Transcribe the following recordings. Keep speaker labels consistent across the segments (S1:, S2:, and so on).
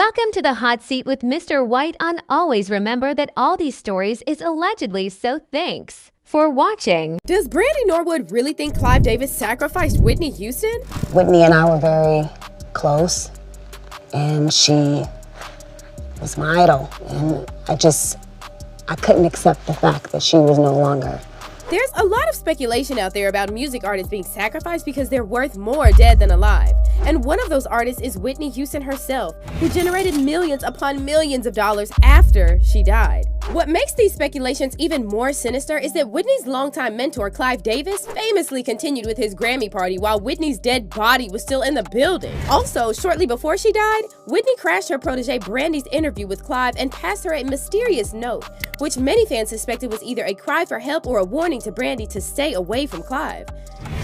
S1: Welcome to the hot seat with Mr. White on Always Remember that all these stories is allegedly, so thanks for watching.
S2: Does Brandy Norwood really think Clive Davis sacrificed Whitney Houston?
S3: Whitney and I were very close, and she was my idol, and I couldn't accept the fact that she was no longer.
S2: There's a lot of speculation out there about music artists being sacrificed because they're worth more dead than alive. And one of those artists is Whitney Houston herself, who generated millions upon millions of dollars after she died. What makes these speculations even more sinister is that Whitney's longtime mentor, Clive Davis, famously continued with his Grammy party while Whitney's dead body was still in the building. Also, shortly before she died, Whitney crashed her protege Brandy's interview with Clive and passed her a mysterious note, which many fans suspected was either a cry for help or a warning to Brandy to stay away from Clive.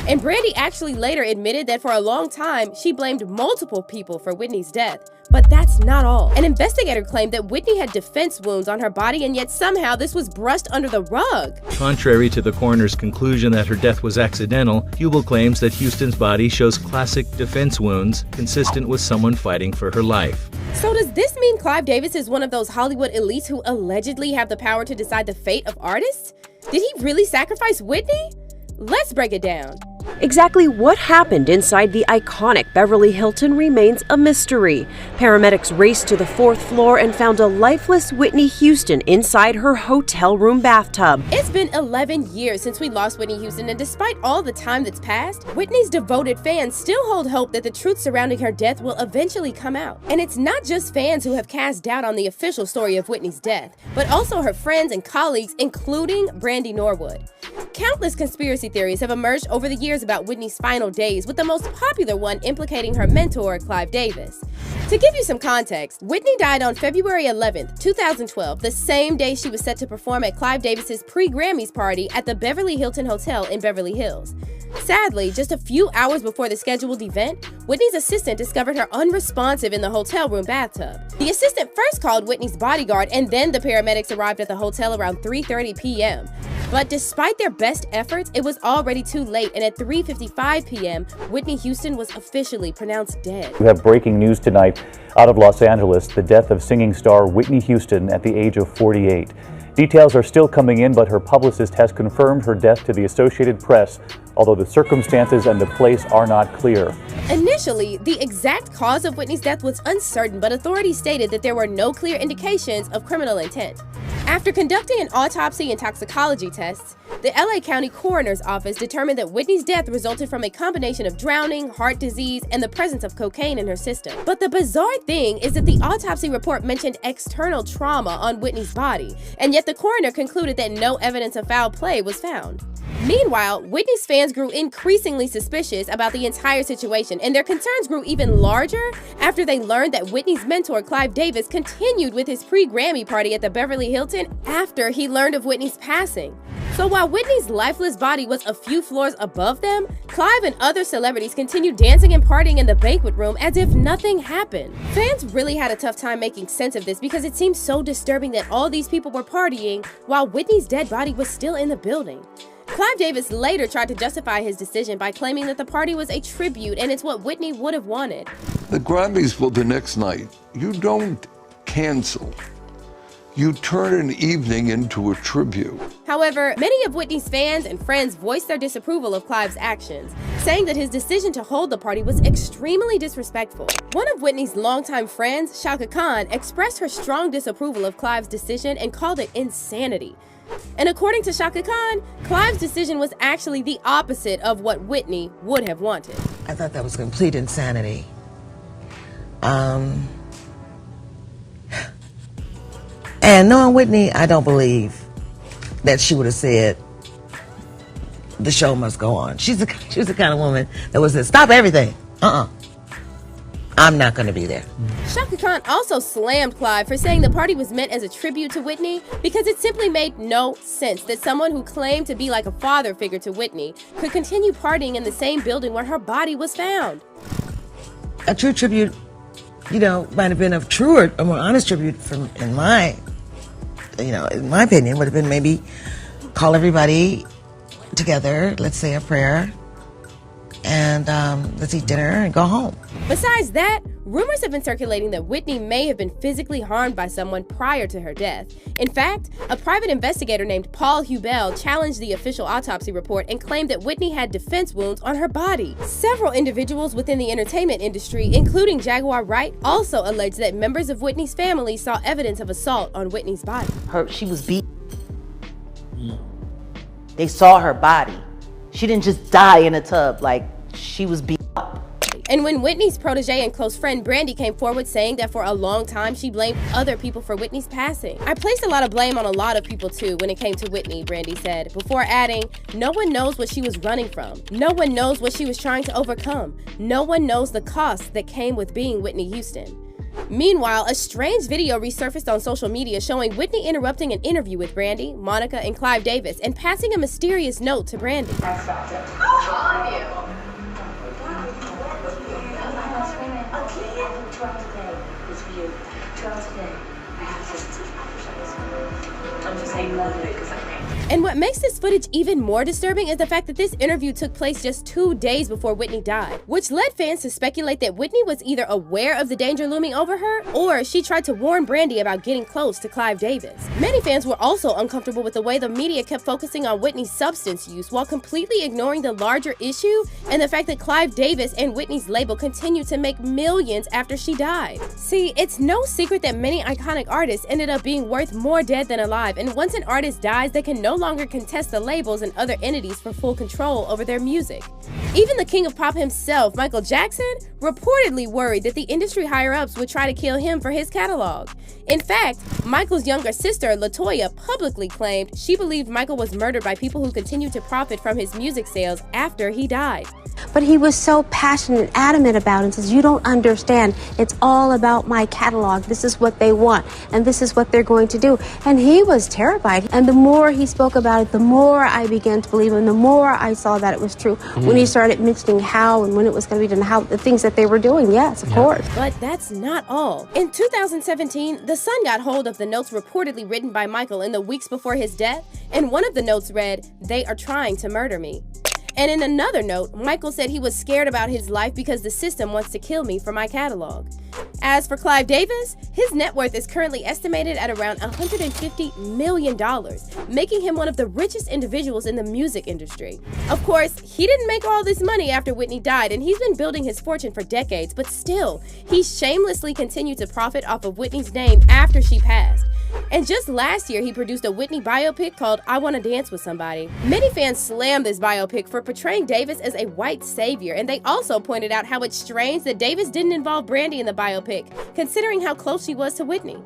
S2: And Brandy actually later admitted that for a long time, she blamed multiple people for Whitney's death. But that's not all. An investigator claimed that Whitney had defense wounds on her body, and yet somehow this was brushed under the rug.
S4: Contrary to the coroner's conclusion that her death was accidental, Hubel claims that Houston's body shows classic defense wounds consistent with someone fighting for her life.
S2: So does this mean Clive Davis is one of those Hollywood elites who allegedly have the power to decide the fate of artists? Did he really sacrifice Whitney? Let's break it down.
S5: Exactly what happened inside the iconic Beverly Hilton remains a mystery. Paramedics raced to the 4th floor and found a lifeless Whitney Houston inside her hotel room bathtub.
S2: It's been 11 years since we lost Whitney Houston, and despite all the time that's passed, Whitney's devoted fans still hold hope that the truth surrounding her death will eventually come out. And it's not just fans who have cast doubt on the official story of Whitney's death, but also her friends and colleagues, including Brandy Norwood. Countless conspiracy theories have emerged over the years about Whitney's final days, with the most popular one implicating her mentor, Clive Davis. To give you some context, Whitney died on February 11th, 2012, the same day she was set to perform at Clive Davis's pre-Grammys party at the Beverly Hilton Hotel in Beverly Hills. Sadly, just a few hours before the scheduled event, Whitney's assistant discovered her unresponsive in the hotel room bathtub. The assistant first called Whitney's bodyguard, and then the paramedics arrived at the hotel around 3:30 p.m. But despite their best efforts, it was already too late, and at 3:55 p.m., Whitney Houston was officially pronounced dead.
S6: We have breaking news tonight out of Los Angeles, the death of singing star Whitney Houston at the age of 48. Details are still coming in, but her publicist has confirmed her death to the Associated Press, although the circumstances and the place are not clear.
S2: Initially, the exact cause of Whitney's death was uncertain, but authorities stated that there were no clear indications of criminal intent. After conducting an autopsy and toxicology tests, the LA County Coroner's Office determined that Whitney's death resulted from a combination of drowning, heart disease, and the presence of cocaine in her system. But the bizarre thing is that the autopsy report mentioned external trauma on Whitney's body, and yet the coroner concluded that no evidence of foul play was found. Meanwhile, Whitney's fans grew increasingly suspicious about the entire situation, and their concerns grew even larger after they learned that Whitney's mentor, Clive Davis, continued with his pre-Grammy party at the Beverly Hilton after he learned of Whitney's passing. So while Whitney's lifeless body was a few floors above them, Clive and other celebrities continued dancing and partying in the banquet room as if nothing happened. Fans really had a tough time making sense of this because it seemed so disturbing that all these people were partying while Whitney's dead body was still in the building. Clive Davis later tried to justify his decision by claiming that the party was a tribute and it's what Whitney would have wanted.
S7: The Grammys were the next night. You don't cancel. You turn an evening into a tribute.
S2: However, many of Whitney's fans and friends voiced their disapproval of Clive's actions, saying that his decision to hold the party was extremely disrespectful. One of Whitney's longtime friends, Chaka Khan, expressed her strong disapproval of Clive's decision and called it insanity. And according to Chaka Khan, Clive's decision was actually the opposite of what Whitney would have wanted.
S8: I thought that was complete insanity. And knowing Whitney, I don't believe that she would have said, the show must go on. She was the kind of woman that would say, stop everything. I'm not going to be there.
S2: Chaka Khan also slammed Clive for saying the party was meant as a tribute to Whitney because it simply made no sense that someone who claimed to be like a father figure to Whitney could continue partying in the same building where her body was found.
S8: A true tribute, might have been a truer, a more honest tribute in my opinion, would have been maybe call everybody together, let's say a prayer, and let's eat dinner and go home.
S2: Besides that, rumors have been circulating that Whitney may have been physically harmed by someone prior to her death. In fact, a private investigator named Paul Hubel challenged the official autopsy report and claimed that Whitney had defense wounds on her body. Several individuals within the entertainment industry, including Jaguar Wright, also alleged that members of Whitney's family saw evidence of assault on Whitney's body.
S9: She was beat. They saw her body. She didn't just die in a tub, like she was beat up.
S2: And when Whitney's protege and close friend Brandy came forward saying that for a long time she blamed other people for Whitney's passing. I placed a lot of blame on a lot of people too when it came to Whitney, Brandy said, before adding, no one knows what she was running from. No one knows what she was trying to overcome. No one knows the cost that came with being Whitney Houston. Meanwhile, a strange video resurfaced on social media showing Whitney interrupting an interview with Brandy, Monica, and Clive Davis and passing a mysterious note to Brandy. And what makes this footage even more disturbing is the fact that this interview took place just 2 days before Whitney died, which led fans to speculate that Whitney was either aware of the danger looming over her, or she tried to warn Brandy about getting close to Clive Davis. Many fans were also uncomfortable with the way the media kept focusing on Whitney's substance use while completely ignoring the larger issue and the fact that Clive Davis and Whitney's label continued to make millions after she died. See, it's no secret that many iconic artists ended up being worth more dead than alive, and once an artist dies, they can no longer contest the labels and other entities for full control over their music. Even the king of pop himself, Michael Jackson, reportedly worried that the industry higher-ups would try to kill him for his catalog. In fact, Michael's younger sister, LaToya, publicly claimed she believed Michael was murdered by people who continued to profit from his music sales after he died.
S10: But he was so passionate and adamant about it and says, you don't understand. It's all about my catalog. This is what they want, and this is what they're going to do. And he was terrified. And the more he spoke about it, the more I began to believe him, the more I saw that it was true. When he started mentioning how and when it was going to be done, how the things that they were doing, yes, of course.
S2: But that's not all. In 2017, The Sun got hold of the notes reportedly written by Michael in the weeks before his death, and one of the notes read, "They are trying to murder me." And in another note, Michael said he was scared about his life because the system wants to kill me for my catalog. As for Clive Davis, his net worth is currently estimated at around $150 million, making him one of the richest individuals in the music industry. Of course, he didn't make all this money after Whitney died, and he's been building his fortune for decades, but still, he shamelessly continued to profit off of Whitney's name after she passed. And just last year, he produced a Whitney biopic called I Wanna Dance with Somebody. Many fans slammed this biopic for portraying Davis as a white savior, and they also pointed out how it's strange that Davis didn't involve Brandy in the biopic, considering how close she was to Whitney.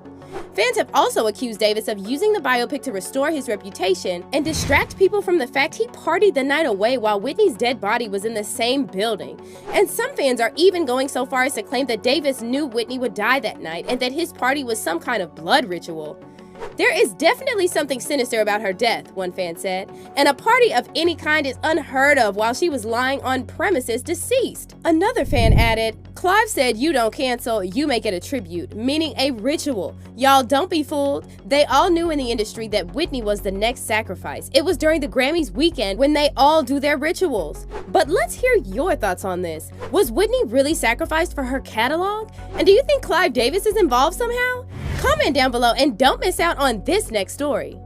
S2: Fans have also accused Davis of using the biopic to restore his reputation and distract people from the fact he partied the night away while Whitney's dead body was in the same building. And some fans are even going so far as to claim that Davis knew Whitney would die that night and that his party was some kind of blood ritual. There is definitely something sinister about her death, one fan said, and a party of any kind is unheard of while she was lying on premises deceased. Another fan added, Clive said you don't cancel, you make it a tribute, meaning a ritual. Y'all don't be fooled. They all knew in the industry that Whitney was the next sacrifice. It was during the Grammys weekend when they all do their rituals. But let's hear your thoughts on this. Was Whitney really sacrificed for her catalog? And do you think Clive Davis is involved somehow? Comment down below and don't miss out on this next story.